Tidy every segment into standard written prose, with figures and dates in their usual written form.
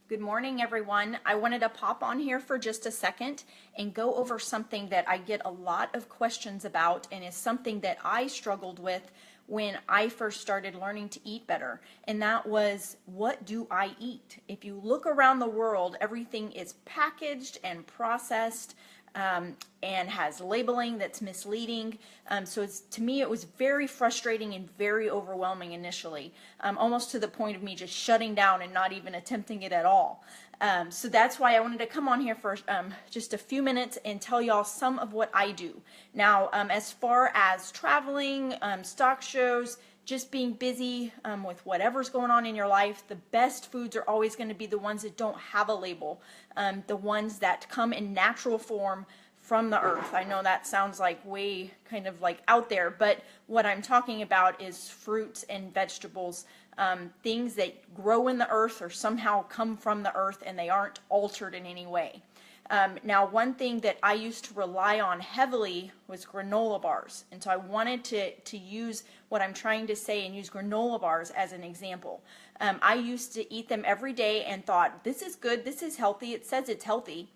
Good morning, everyone. I wanted to pop on here for just a second and go over something that I get a lot of questions about and is something that I struggled with when I first started learning to eat better. And that was, what do I eat? If you look around the world, everything is packaged and processed and has labeling that's misleading. So to me, it was very frustrating and very overwhelming initially, almost to the point of me just shutting down and not even attempting it at all. So that's why I wanted to come on here for just a few minutes and tell y'all some of what I do. Now, as far as traveling, stock shows, just being busy with whatever's going on in your life, the best foods are always going to be the ones that don't have a label, the ones that come in natural form from the earth. I know that sounds like way kind of like out there, but what I'm talking about is fruits and vegetables, things that grow in the earth or somehow come from the earth and they aren't altered in any way. Now, one thing that I used to rely on heavily was granola bars. And so I wanted to use what I'm trying to say and use granola bars as an example. I used to eat them every day and thought, this is good, this is healthy, it says it's healthy.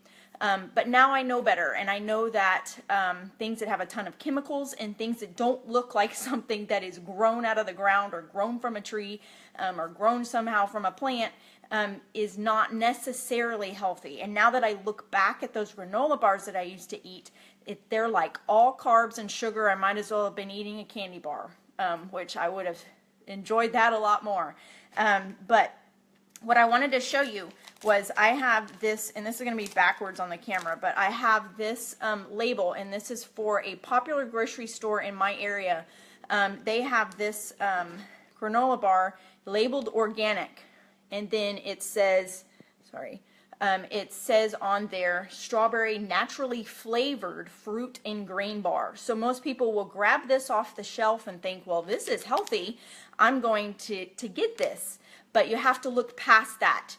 But now I know better, and I know that things that have a ton of chemicals and things that don't look like something that is grown out of the ground or grown from a tree or grown somehow from a plant is not necessarily healthy. And now that I look back at those granola bars that I used to eat, they're like all carbs and sugar. I might as well have been eating a candy bar, which I would have enjoyed that a lot more. But what I wanted to show you was I have this, and this is going to be backwards on the camera, but I have this label, and this is for a popular grocery store in my area. They have this granola bar labeled organic, and then it says, it says on there, strawberry naturally flavored fruit and grain bar. So most people will grab this off the shelf and think, well, this is healthy, I'm going to get this. But you have to look past that.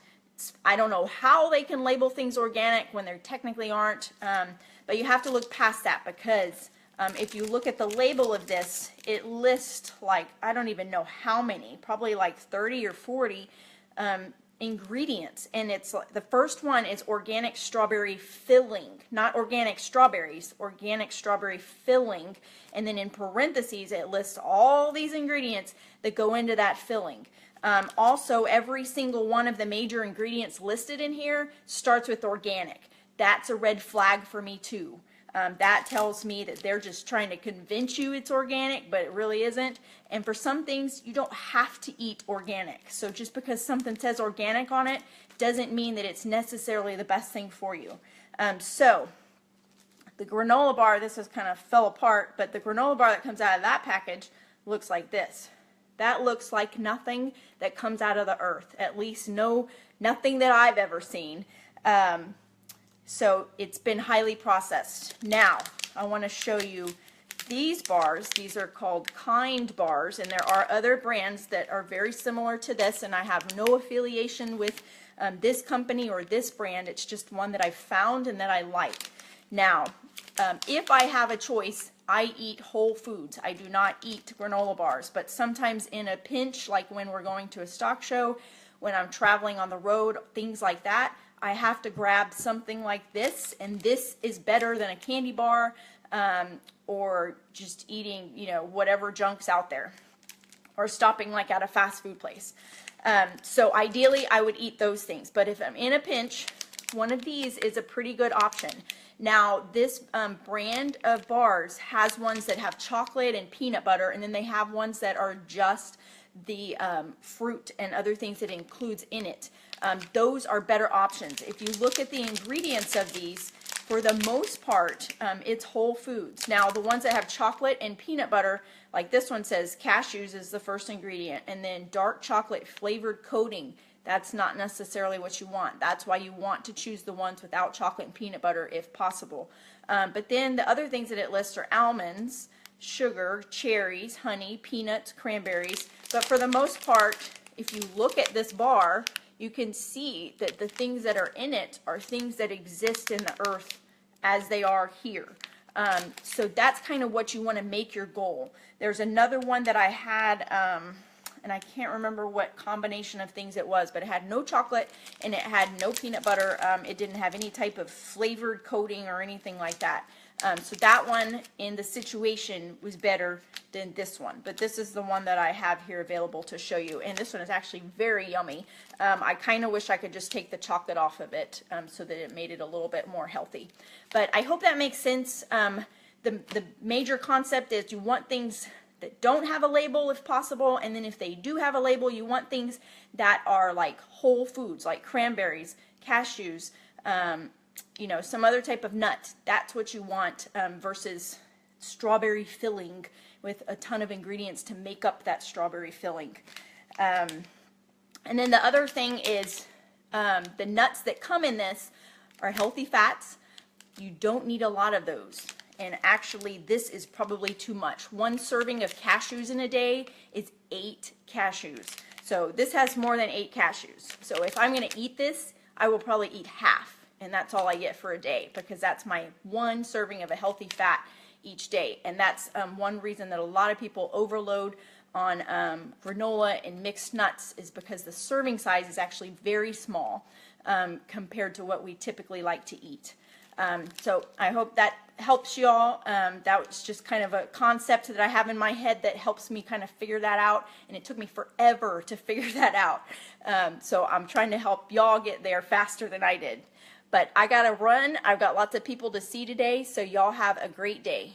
I don't know how they can label things organic when they technically aren't, but you have to look past that because if you look at the label of this, it lists like, I don't even know how many, probably like 30 or 40 ingredients. And it's the first one is organic strawberry filling, not organic strawberries, organic strawberry filling. And then in parentheses, it lists all these ingredients that go into that filling. Also, every single one of the major ingredients listed in here starts with organic. That's a red flag for me too. That tells me that they're just trying to convince you it's organic, but it really isn't. And for some things, you don't have to eat organic. So just because something says organic on it doesn't mean that it's necessarily the best thing for you. So the granola bar, this has kind of fell apart, but the granola bar that comes out of that package looks like this. That looks like nothing that comes out of the earth, at least nothing that I've ever seen. So it's been highly processed. Now, I want to show you these bars. These are called Kind bars, and there are other brands that are very similar to this, and I have no affiliation with this company or this brand. It's just one that I found and that I like. Now, if I have a choice, I eat whole foods. I do not eat granola bars, but sometimes in a pinch, like when we're going to a stock show, when I'm traveling on the road, things like that, I have to grab something like this, and this is better than a candy bar or just eating, whatever junk's out there or stopping like at a fast food place. So ideally, I would eat those things, but if I'm in a pinch, one of these is a pretty good option. Now, this brand of bars has ones that have chocolate and peanut butter, and then they have ones that are just the fruit and other things that it includes in it. Those are better options. If you look at the ingredients of these, for the most part, it's whole foods. Now, the ones that have chocolate and peanut butter, like this one says cashews is the first ingredient, and then dark chocolate flavored coating. That's not necessarily what you want. That's why you want to choose the ones without chocolate and peanut butter if possible. But then the other things that it lists are almonds, sugar, cherries, honey, peanuts, cranberries. But for the most part, if you look at this bar, you can see that the things that are in it are things that exist in the earth as they are here. So that's kind of what you want to make your goal. There's another one that I had and I can't remember what combination of things it was, but it had no chocolate and it had no peanut butter. It didn't have any type of flavored coating or anything like that. So that one in the situation was better than this one, but this is the one that I have here available to show you, and this one is actually very yummy. I kind of wish I could just take the chocolate off of it so that it made it a little bit more healthy, but I hope that makes sense. The major concept is you want things that don't have a label if possible, and then if they do have a label, you want things that are like whole foods, like cranberries, cashews, you know, some other type of nut. That's what you want versus strawberry filling with a ton of ingredients to make up that strawberry filling. And then the other thing is the nuts that come in this are healthy fats. You don't need a lot of those. And actually, this is probably too much. One serving of cashews in a day is 8 cashews. So this has more than 8 cashews. So if I'm going to eat this, I will probably eat half. And that's all I get for a day, because that's my one serving of a healthy fat each day. And that's one reason that a lot of people overload on granola and mixed nuts, is because the serving size is actually very small compared to what we typically like to eat. So I hope that helps you all. That was just kind of a concept that I have in my head that helps me kind of figure that out, and it took me forever to figure that out. So I'm trying to help y'all get there faster than I did. But I gotta run. I've got lots of people to see today, so y'all have a great day.